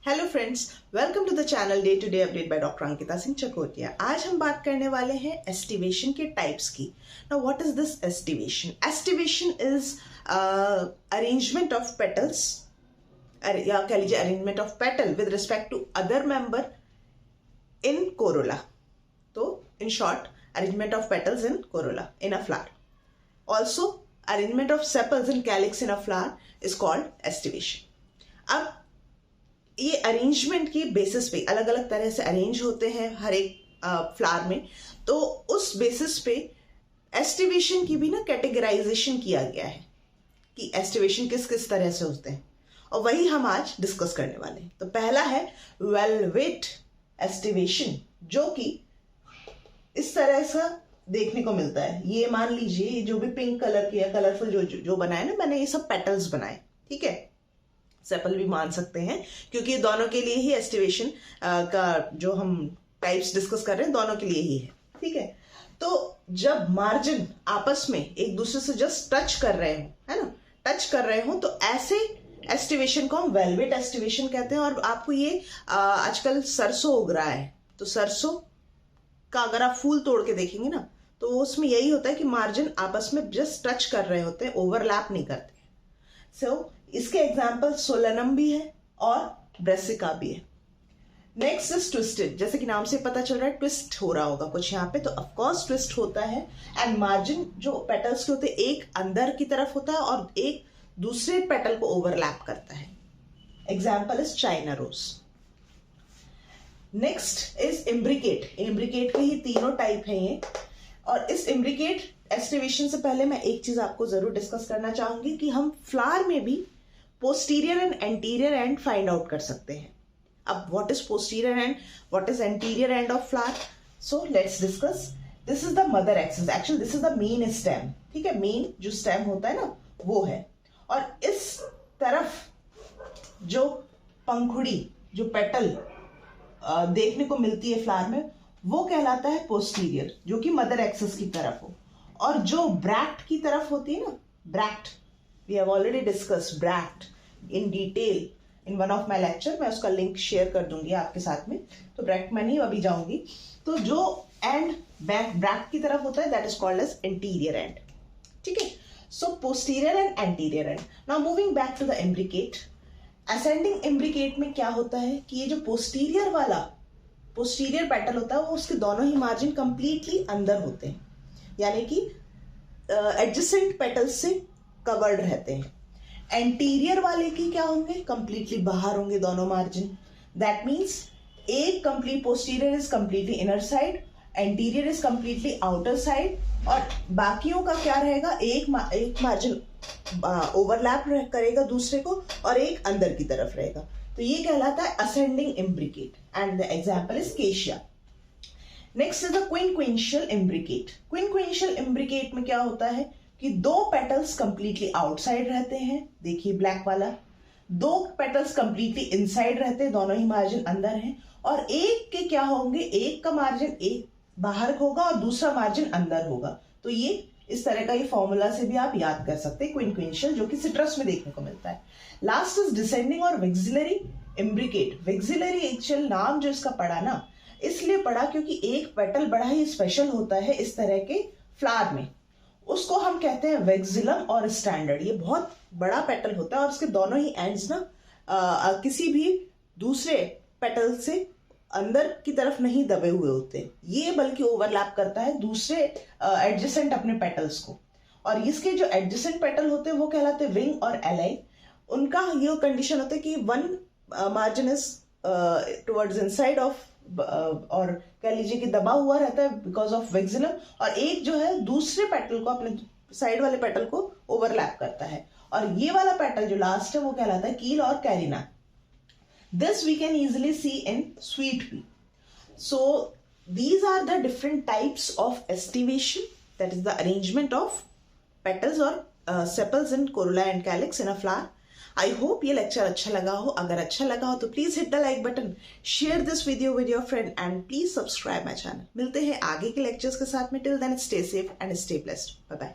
Hello friends, welcome to the channel day to day update by doctor Ankita Singh Chakotiya. आज हम बात करने वाले हैं एस्टिवेशन के टाइप्स की। Now what is this aestivation? Aestivation is arrangement of petals या कह लीजिए arrangement of petal with respect to other member in corolla. तो in short, arrangement of petals in corolla in a flower. Also arrangement of sepals in calyx in a flower is called aestivation. अब ये arrangement की basis पे अलग अलग तरह से arrange होते हैं हर एक फ्लावर में, तो उस बेसिस पे एस्टिवेशन की भी ना कैटेगराइजेशन किया गया है कि एस्टिवेशन किस किस तरह से होते हैं, और वही हम आज डिस्कस करने वाले हैं। तो पहला है वेलवेट एस्टिवेशन, जो कि इस तरह से देखने को मिलता है। ये मान लीजिए ये जो भी पिंक कलर के या कलरफुल जो बनाए ना मैंने, ये सब पेटल्स बनाए, ठीक है। सेपल भी मान सकते हैं क्योंकि दोनों के लिए ही एस्टिवेशन का जो हम टाइप्स डिस्कस कर रहे हैं दोनों के लिए ही है, ठीक है। तो जब मार्जिन आपस में एक दूसरे से जस्ट टच कर रहे हो, है ना, टच कर रहे हो, तो ऐसे एस्टिवेशन को हम वेलवेट एस्टिवेशन कहते हैं। और आपको ये आजकल सरसों उग रहा है, तो सरसों का अगर आप फूल तोड़ के देखेंगे ना, तो उसमें यही होता है कि मार्जिन आपस में जस्ट टच कर रहे होते हैं, ओवरलैप नहीं करते। इसके एग्जाम्पल सोलेनम भी है और ब्रेसिका भी है। नेक्स्ट इज ट्विस्टेड, जैसे कि नाम से पता चल रहा है ट्विस्ट हो रहा होगा कुछ यहाँ पे, तो ऑफकोर्स ट्विस्ट होता है। एंड मार्जिन जो पेटल्स के होते हैं एक अंदर की तरफ होता है और एक दूसरे पेटल को ओवरलैप करता है। Example is China rose. Next is imbricate. Imbricate के ही तीनों टाइप है ये, और इस इम्ब्रिकेट एस्टिवेशन से पहले मैं एक चीज आपको जरूर डिस्कस करना चाहूंगी कि हम फ्लावर में भी posterior end anterior and find out कर सकते हैं। अब what is posterior and what is anterior end of flower? So let's discuss. This is the mother axis, actually this is the main stem, ठीक है। Main जो stem होता है ना वो है, और इस तरफ जो पंखुड़ी जो पेटल देखने को मिलती है फ्लावर में, वो कहलाता है पोस्टीरियर, जो कि मदर एक्सिस की तरफ हो। और जो ब्रैक्ट की तरफ होती है ना, bract, we have already discussed bract in detail in one of my lecture, मैं उसका लिंक शेयर कर दूंगी आपके साथ में, तो ब्रैक्ट में नहीं अभी जाऊंगी। तो जो एंड ब्रैक्ट की तरफ होता है that is called as interior end, ठीक है। So posterior end anterior end. Now moving back to the imbricate. Ascending imbricate में क्या होता है कि ये जो पोस्टीरियर वाला पोस्टीरियर पेटल होता है वो उसके दोनों ही मार्जिन कंप्लीटली अंदर होते हैं, यानी कि एडजेसेंट पेटल्स से कवर्ड रहते हैं। एंटीरियर वाले की क्या होंगे? कंप्लीटली बाहर होंगे दोनों मार्जिन। दैट मीन्स एक complete posterior is completely inner side, anterior is completely outer side, और बाकियों का क्या रहेगा? एक मार्जिन ओवरलैप करेगा दूसरे को और एक अंदर की तरफ रहेगा। तो ये कहलाता है ascending imbricate, and the example is cassia. Next is the quincuncial imbricate. Quincuncial imbricate में क्या होता है कि दो पेटल्स कंप्लीटली आउटसाइड रहते हैं, देखिए ब्लैक वाला, दो पेटल्स कंप्लीटली इनसाइड रहते हैं, दोनों ही मार्जिन अंदर हैं, और एक के क्या होंगे? एक का मार्जिन एक बाहर होगा और दूसरा मार्जिन अंदर होगा। तो ये इस तरह का ये फॉर्मूला से भी आप याद कर सकते हैं क्विंक्विंशियल, जो कि सिट्रस में देखने को मिलता है। लास्ट इज डिसेंडिंग और विक्सिलरी इम्ब्रिकेट। विक्सिलरी एक्चुअल नाम जो इसका पड़ा ना, इसलिए पड़ा क्योंकि एक पेटल बड़ा ही स्पेशल होता है इस तरह के फ्लावर में, उसको हम कहते हैं वेक्सिलम और स्टैंडर्ड। ये बहुत बड़ा पेटल होता है और उसके दोनों ही एंड्स ना किसी भी दूसरे पेटल से अंदर की तरफ नहीं दबे हुए होते, ये बल्कि ओवरलैप करता है दूसरे एडजेसेंट अपने पेटल्स को। और इसके जो एडजेसेंट पेटल होते हैं वो कहलाते हैं विंग और एलाई। उनका ये कंडीशन होता है कि one margin is towards inside of, और कह लीजिए कि दबा हुआ रहता है बिकॉज ऑफ वेक्सिलम, और एक जो है दूसरे पेटल को, अपने साइड वाले पेटल को ओवरलैप करता है। और ये वाला पेटल जो लास्ट है वो कहलाता है कील और carina. This we can easily see in sweet pea. So these are the different types of aestivation, that is the arrangement of petals और sepals in corolla and calyx in a flower. I hope ये lecture अच्छा लगा हो। अगर अच्छा लगा हो तो please hit the like button, share this video with your friend, and please subscribe my channel. मिलते हैं आगे के लेक्चर्स के साथ में। Till then stay safe and stay blessed. Bye bye.